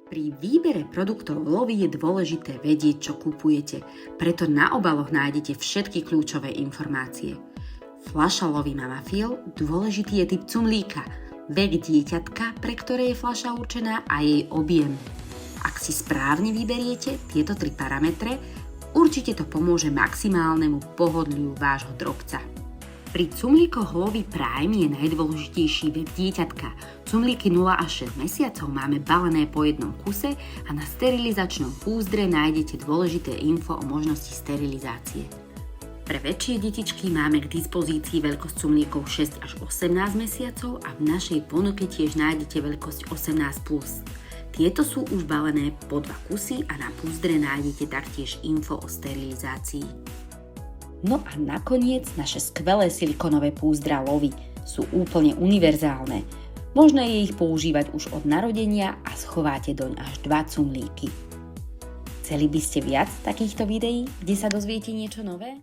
Pri výbere produktov Lovy je dôležité vedieť, čo kupujete, preto na obaloch nájdete všetky kľúčové informácie. Fľaša Lovy Mamafiel, dôležitý je typ cumlíka, vek dieťatka, pre ktoré je fľaša určená a jej objem. Ak si správne vyberiete tieto 3 parametre, určite to pomôže maximálnemu pohodliu vášho drobca. Pri cumlíkoch Lovy Prime je najdôležitejší vek dieťatka. Cumlíky 0 až 6 mesiacov máme balené po jednom kuse a na sterilizačnom púzdre nájdete dôležité info o možnosti sterilizácie. Pre väčšie detičky máme k dispozícii veľkosť cumlíkov 6 až 18 mesiacov a v našej ponuke tiež nájdete veľkosť 18+. Tieto sú už balené po 2 kusy a na púzdre nájdete taktiež info o sterilizácii. No a nakoniec naše skvelé silikonové púzdra Lovy sú úplne univerzálne. Možné je ich používať už od narodenia a schováte doň až 2 cumlíky. Chceli by ste viac takýchto videí, kde sa dozviete niečo nové?